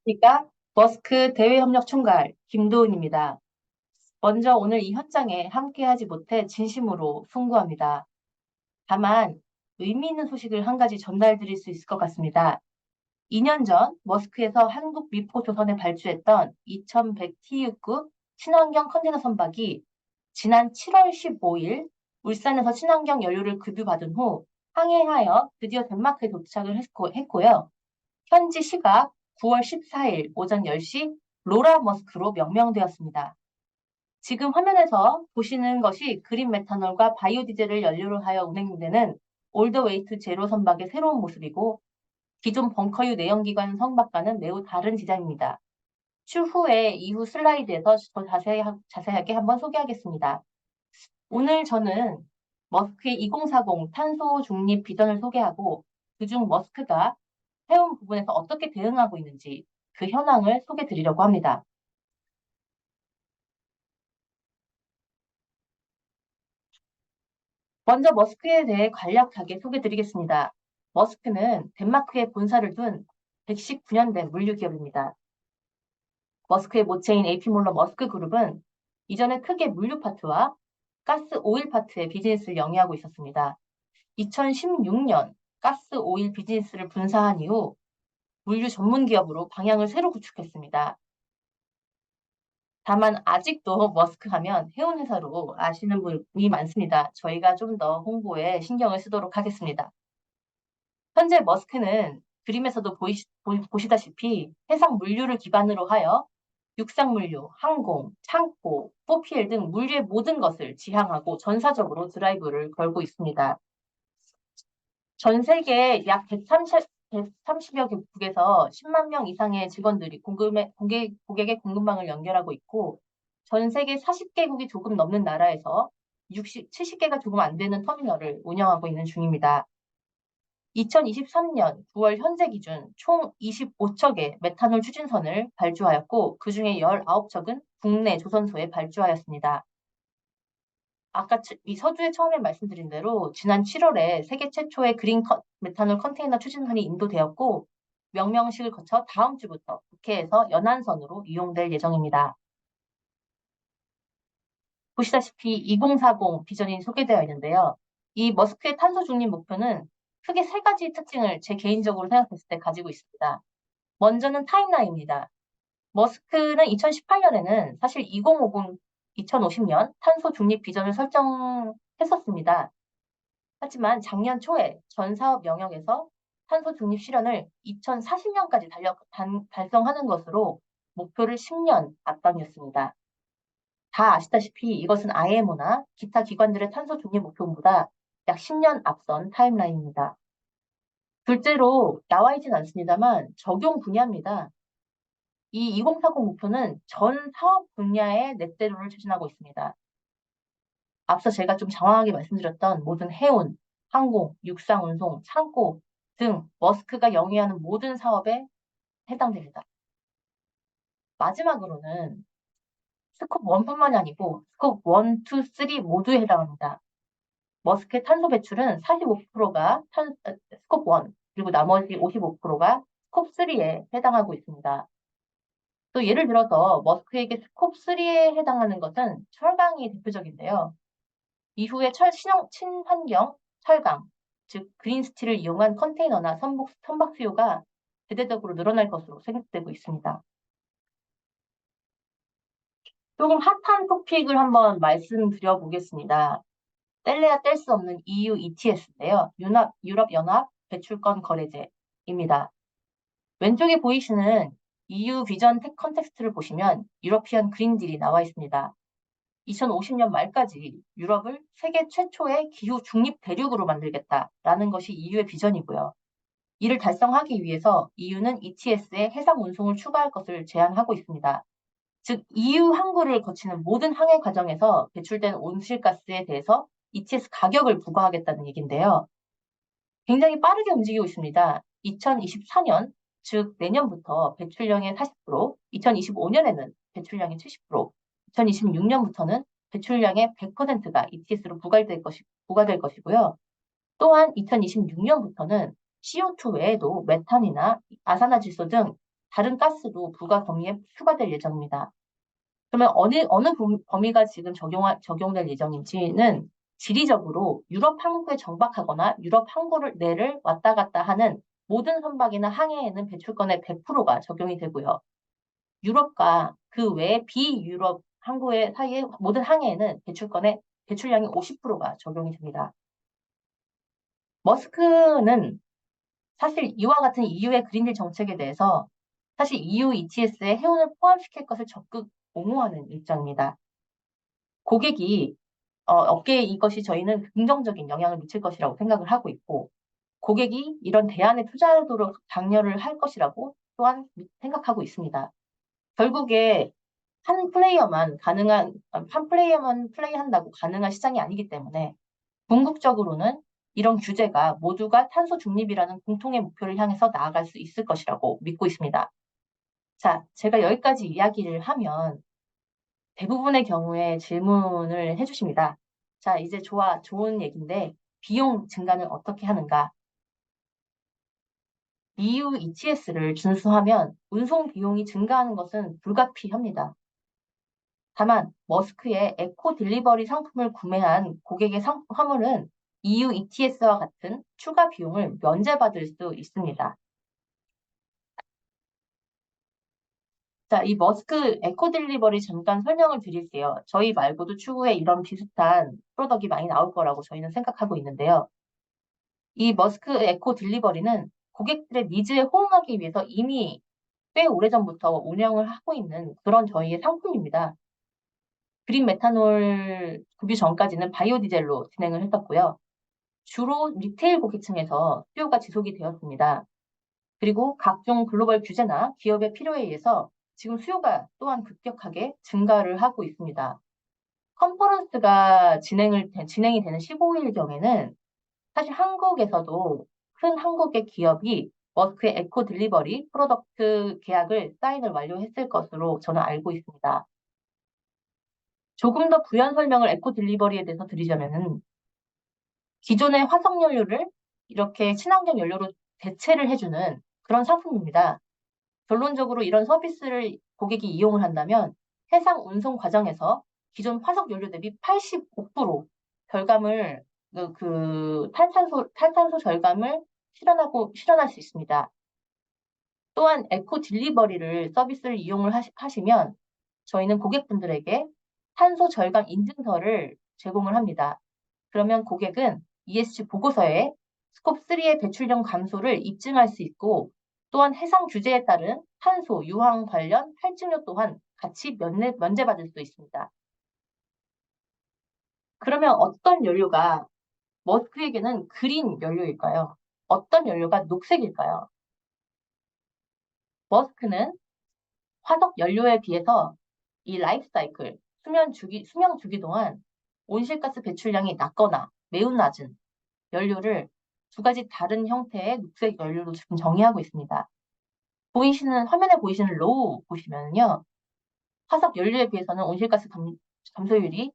그러니까 머스크 대외협력 총괄 김도은입니다. 먼저 오늘 이 현장에 함께하지 못해 진심으로 송구합니다. 다만 의미 있는 소식을 한 가지 전달드릴 수 있을 것 같습니다. 2년 전 머스크에서 한국 미포 조선에 발주했던 2100TU급 친환경 컨테이너 선박이 지난 7월 15일 울산에서 친환경 연료를 급유받은 후 항해하여 드디어 덴마크에 도착을 했고요. 현지 시각 9월 14일 오전 10시 로라 머스크로 명명되었습니다. 지금 화면에서 보시는 것이 그린 메탄올과 바이오디젤을 연료로 하여 운행되는 올더 웨이트 제로 선박의 새로운 모습이고 기존 벙커유 내연기관 선박과는 매우 다른 디자인입니다. 추후에 이후 슬라이드에서 더 자세하게 한번 소개하겠습니다. 오늘 저는 머스크의 2040 탄소 중립 비전을 소개하고 그중 머스크가 해운 부분에서 어떻게 대응하고 있는지 그 현황을 소개해 드리려고 합니다. 먼저 머스크에 대해 간략하게 소개해 드리겠습니다. 머스크는 덴마크에 본사를 둔 119년 된 물류 기업입니다. 머스크의 모체인 AP 몰러 머스크 그룹은 이전에 크게 물류 파트와 가스 오일 파트의 비즈니스를 영위하고 있었습니다. 2016년 가스 오일 비즈니스를 분사한 이후 물류 전문 기업으로 방향을 새로 구축했습니다. 다만 아직도 머스크 하면 해운 회사로 아시는 분이 많습니다. 저희가 좀 더 홍보에 신경을 쓰도록 하겠습니다. 현재 머스크는 그림에서도 보시다시피 해상 물류를 기반으로 하여 육상 물류, 항공, 창고, 4PL 등 물류의 모든 것을 지향하고 전사적으로 드라이브를 걸고 있습니다. 전 세계 약 130여 개국에서 10만 명 이상의 직원들이 고객의 공급망을 연결하고 있고, 전 세계 40개국이 조금 넘는 나라에서 70개가 조금 안 되는 터미널을 운영하고 있는 중입니다. 2023년 9월 현재 기준 총 25척의 메탄올 추진선을 발주하였고, 그중에 19척은 국내 조선소에 발주하였습니다. 아까 이 서두에 처음에 말씀드린 대로 지난 7월에 세계 최초의 메탄올 컨테이너 추진선이 인도되었고 명명식을 거쳐 다음 주부터 국회에서 연안선으로 이용될 예정입니다. 보시다시피 2040 비전이 소개되어 있는데요. 이 머스크의 탄소 중립 목표는 크게 세 가지 특징을 제 개인적으로 생각했을 때 가지고 있습니다. 먼저는 타임라인입니다. 머스크는 2018년에는 사실 2050년 탄소 중립 비전을 설정했었습니다. 하지만 작년 초에 전 사업 영역에서 탄소 중립 실현을 2040년까지 달성하는 것으로 목표를 10년 앞당겼습니다. 다 아시다시피 이것은 IMO나 기타 기관들의 탄소 중립 목표보다 약 10년 앞선 타임라인입니다. 둘째로 나와 있진 않습니다만 적용 분야입니다. 이 2040 목표는 전 사업 분야의 넷제로를 추진하고 있습니다. 앞서 제가 좀 장황하게 말씀드렸던 모든 해운, 항공, 육상 운송, 창고 등 머스크가 영위하는 모든 사업에 해당됩니다. 마지막으로는 스콥 1뿐만이 아니고 스콥 1, 2, 3 모두에 해당합니다. 머스크의 탄소 배출은 45%가 스콥 1, 그리고 나머지 55%가 스콥 3에 해당하고 있습니다. 또 예를 들어서 머스크에게 스콥 3에 해당하는 것은 철강이 대표적인데요. 이후에 친환경 철강, 즉 그린스틸을 이용한 컨테이너나 선박 수요가 대대적으로 늘어날 것으로 생각되고 있습니다. 조금 핫한 토픽을 한번 말씀드려 보겠습니다. 뗄래야 뗄 수 없는 EU ETS인데요. 유럽연합 배출권 거래제입니다. 왼쪽에 보이시는 EU 비전 텍 컨텍스트를 보시면 유러피언 그린딜이 나와 있습니다. 2050년 말까지 유럽을 세계 최초의 기후 중립 대륙으로 만들겠다라는 것이 EU의 비전이고요. 이를 달성하기 위해서 EU는 ETS에 해상 운송을 추가할 것을 제안하고 있습니다. 즉 EU 항구를 거치는 모든 항해 과정에서 배출된 온실가스에 대해서 ETS 가격을 부과하겠다는 얘기인데요. 굉장히 빠르게 움직이고 있습니다. 2024년, 즉 내년부터 배출량의 40%, 2025년에는 배출량의 70%, 2026년부터는 배출량의 100%가 ETS로 부과될 것이고요. 또한 2026년부터는 CO2 외에도 메탄이나 아산화질소 등 다른 가스도 부가 범위에 추가될 예정입니다. 그러면 어느 범위가 지금 적용될 예정인지는 지리적으로 유럽 항구에 정박하거나 유럽 항구를 내를 왔다 갔다 하는 모든 선박이나 항해에는 배출권의 100%가 적용이 되고요. 유럽과 그 외 비유럽 항구의 사이의 모든 항해에는 배출량이 50%가 적용이 됩니다. 머스크는 사실 이와 같은 EU의 그린딜 정책에 대해서 사실 EU ETS에 해운을 포함시킬 것을 적극 옹호하는 입장입니다. 고객이 업계에 이것이 저희는 긍정적인 영향을 미칠 것이라고 생각을 하고 있고 고객이 이런 대안에 투자하도록 장려를 할 것이라고 또한 생각하고 있습니다. 결국에 한 플레이어만 플레이한다고 가능한 시장이 아니기 때문에 궁극적으로는 이런 규제가 모두가 탄소 중립이라는 공통의 목표를 향해서 나아갈 수 있을 것이라고 믿고 있습니다. 자, 제가 여기까지 이야기를 하면 대부분의 경우에 질문을 해주십니다. 자, 이제 좋은 얘기인데 비용 증가는 어떻게 하는가? EU ETS를 준수하면 운송 비용이 증가하는 것은 불가피합니다. 다만 머스크의 에코 딜리버리 상품을 구매한 고객의 화물은 EU ETS와 같은 추가 비용을 면제받을 수 있습니다. 자, 이 머스크 에코 딜리버리 잠깐 설명을 드릴게요. 저희 말고도 추후에 이런 비슷한 프로덕이 많이 나올 거라고 저희는 생각하고 있는데요. 이 머스크 에코 딜리버리는 고객들의 니즈에 호응하기 위해서 이미 꽤 오래전부터 운영을 하고 있는 그런 저희의 상품입니다. 그린 메탄올 급유 전까지는 바이오 디젤로 진행을 했었고요. 주로 리테일 고객층에서 수요가 지속이 되었습니다. 그리고 각종 글로벌 규제나 기업의 필요에 의해서 지금 수요가 또한 급격하게 증가를 하고 있습니다. 컨퍼런스가 진행이 되는 15일경에는 사실 한국에서도 큰 한국의 기업이 머스크의 에코 딜리버리 프로덕트 계약을 사인을 완료했을 것으로 저는 알고 있습니다. 조금 더 부연 설명을 에코 딜리버리에 대해서 드리자면은 기존의 화석 연료를 이렇게 친환경 연료로 대체를 해주는 그런 상품입니다. 결론적으로 이런 서비스를 고객이 이용을 한다면 해상 운송 과정에서 기존 화석 연료 대비 85% 절감을 탈탄소 절감을 실현할 수 있습니다. 또한 에코 딜리버리를 서비스를 이용을 하시면 저희는 고객분들에게 탄소 절감 인증서를 제공을 합니다. 그러면 고객은 ESG 보고서에 스콥3의 배출량 감소를 입증할 수 있고 또한 해상 규제에 따른 탄소 유황 관련 할증료 또한 같이 면제받을 수 있습니다. 그러면 어떤 연료가 머스크에게는 그린 연료일까요? 어떤 연료가 녹색일까요? 머스크는 화석 연료에 비해서 이 라이프 사이클, 수명 주기 동안 온실가스 배출량이 낮거나 매우 낮은 연료를 두 가지 다른 형태의 녹색 연료로 지금 정의하고 있습니다. 화면에 보이시는 로우 보시면요. 화석 연료에 비해서는 온실가스 감소율이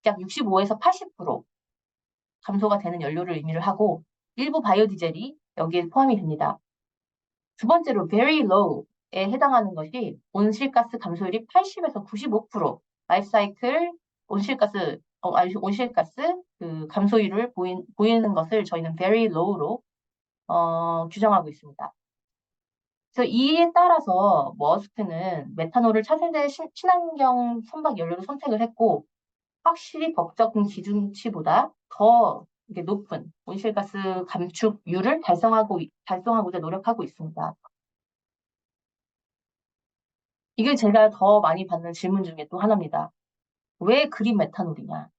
약 65에서 80% 감소가 되는 연료를 의미를 하고 일부 바이오 디젤이 여기에 포함이 됩니다. 두 번째로 very low에 해당하는 것이 온실가스 감소율이 80에서 95% 라이프 사이클 온실가스 그 감소율을 보이는 것을 저희는 very low로 규정하고 있습니다. 그래서 이에 따라서 머스크는 메탄올을 차세대 친환경 선박 연료로 선택을 했고 확실히 법적 기준치보다 더 높은 온실가스 감축률을 달성하고자 노력하고 있습니다. 이게 제가 더 많이 받는 질문 중에 또 하나입니다. 왜 그린 메탄올이냐?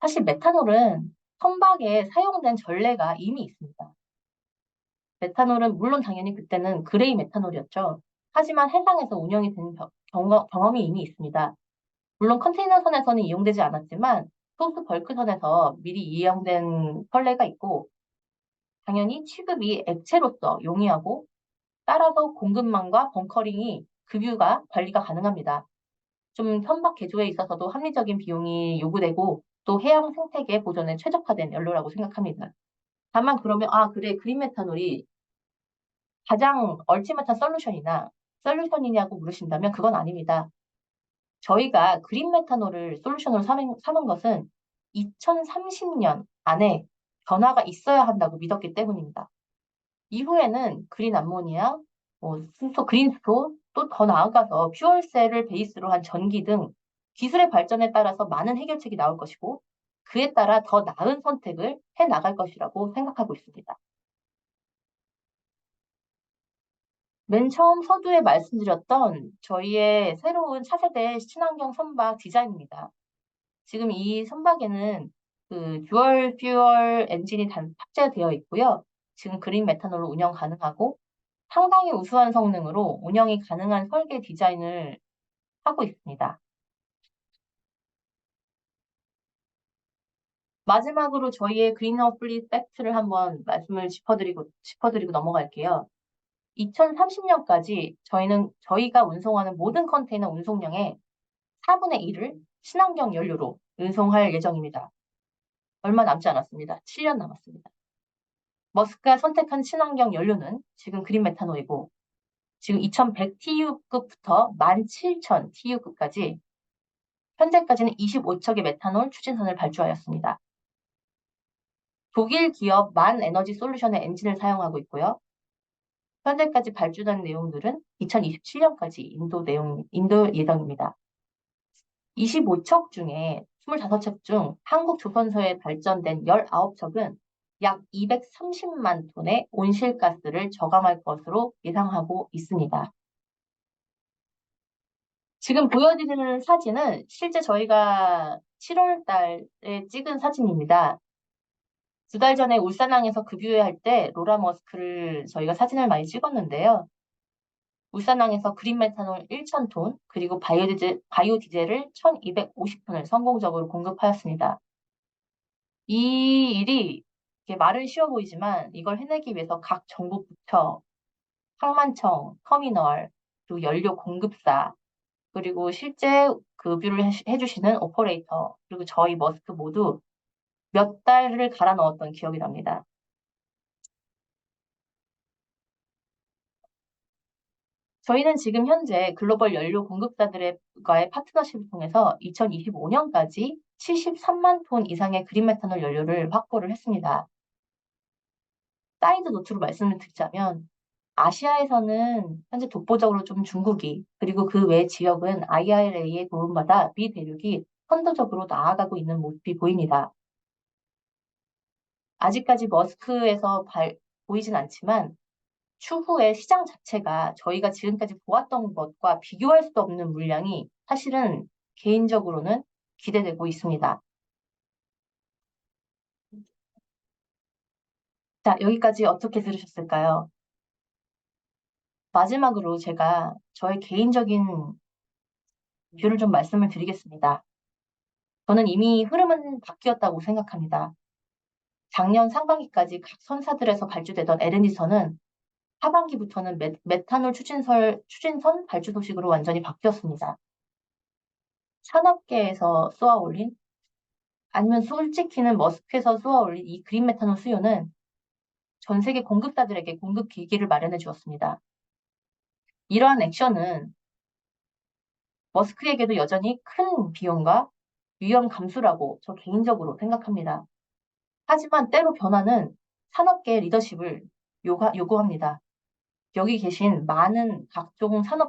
사실 메탄올은 선박에 사용된 전례가 이미 있습니다. 메탄올은 물론 당연히 그때는 그레이 메탄올이었죠. 하지만 해상에서 운영이 된 경험이 이미 있습니다. 물론 컨테이너선에서는 이용되지 않았지만 소스 벌크선에서 미리 이용된 선례가 있고 당연히 취급이 액체로서 용이하고 따라서 공급망과 벙커링이 급유가 관리가 가능합니다. 좀 선박 개조에 있어서도 합리적인 비용이 요구되고 또 해양 생태계 보존에 최적화된 연료라고 생각합니다. 다만 그러면 그래 그린 메탄올이 가장 얼티밋한 솔루션이냐고 물으신다면 그건 아닙니다. 저희가 그린 메탄올을 솔루션으로 삼은 것은 2030년 안에 변화가 있어야 한다고 믿었기 때문입니다. 이후에는 그린 암모니아, 수소, 그린 수소, 또 더 나아가서 퓨얼셀을 베이스로 한 전기 등 기술의 발전에 따라서 많은 해결책이 나올 것이고, 그에 따라 더 나은 선택을 해 나갈 것이라고 생각하고 있습니다. 맨 처음 서두에 말씀드렸던 저희의 새로운 차세대 친환경 선박 디자인입니다. 지금 이 선박에는 그 듀얼 퓨얼 엔진이 탑재되어 있고요. 지금 그린 메탄올로 운영 가능하고 상당히 우수한 성능으로 운영이 가능한 설계 디자인을 하고 있습니다. 마지막으로 저희의 그린하우스 팩트를 한번 말씀을 짚어드리고 넘어갈게요. 2030년까지 저희가 운송하는 모든 컨테이너 운송량의 4분의 1을 친환경 연료로 운송할 예정입니다. 얼마 남지 않았습니다. 7년 남았습니다. 머스크가 선택한 친환경 연료는 지금 그린 메탄올이고, 지금 2100TU급부터 17000TU급까지 현재까지는 25척의 메탄올 추진선을 발주하였습니다. 독일 기업 만 에너지 솔루션의 엔진을 사용하고 있고요. 현재까지 발주된 내용들은 2027년까지 인도 예정입니다. 25척 중에 25척 중 한국 조선소에 발전된 19척은 약 230만 톤의 온실가스를 저감할 것으로 예상하고 있습니다. 지금 보여드리는 사진은 실제 저희가 7월 달에 찍은 사진입니다. 2달 전에 울산항에서 급유할 때 로라 머스크를 저희가 사진을 많이 찍었는데요. 울산항에서 그린 메탄올 1,000톤, 그리고 바이오디젤을 1,250톤을 성공적으로 공급하였습니다. 이 일이 이렇게 말은 쉬워 보이지만 이걸 해내기 위해서 각 정부 부처, 항만청, 터미널, 그리고 연료 공급사, 그리고 실제 급유를 해주시는 오퍼레이터, 그리고 저희 머스크 모두 몇 달을 갈아 넣었던 기억이 납니다. 저희는 지금 현재 글로벌 연료 공급사들과의 파트너십을 통해서 2025년까지 73만 톤 이상의 그린 메탄올 연료를 확보를 했습니다. 사이드 노트로 말씀을 드리자면 아시아에서는 현재 독보적으로 좀 중국이, 그리고 그 외 지역은 IRA의 도움받아 미 대륙이 선도적으로 나아가고 있는 모습이 보입니다. 아직까지 머스크에서 보이진 않지만 추후에 시장 자체가 저희가 지금까지 보았던 것과 비교할 수 없는 물량이 사실은 개인적으로는 기대되고 있습니다. 자, 여기까지 어떻게 들으셨을까요? 마지막으로 제가 저의 개인적인 뷰를 좀 말씀을 드리겠습니다. 저는 이미 흐름은 바뀌었다고 생각합니다. 작년 상반기까지 각 선사들에서 발주되던 LNG선은 하반기부터는 메탄올 추진선 발주 소식으로 완전히 바뀌었습니다. 산업계에서 쏘아올린, 아니면 솔직히는 머스크에서 쏘아올린 이 그린 메탄올 수요는 전 세계 공급사들에게 공급 기기를 마련해 주었습니다. 이러한 액션은 머스크에게도 여전히 큰 비용과 위험 감수라고 저 개인적으로 생각합니다. 하지만 때로 변화는 산업계의 리더십을 요구합니다. 여기 계신 많은 각종 산업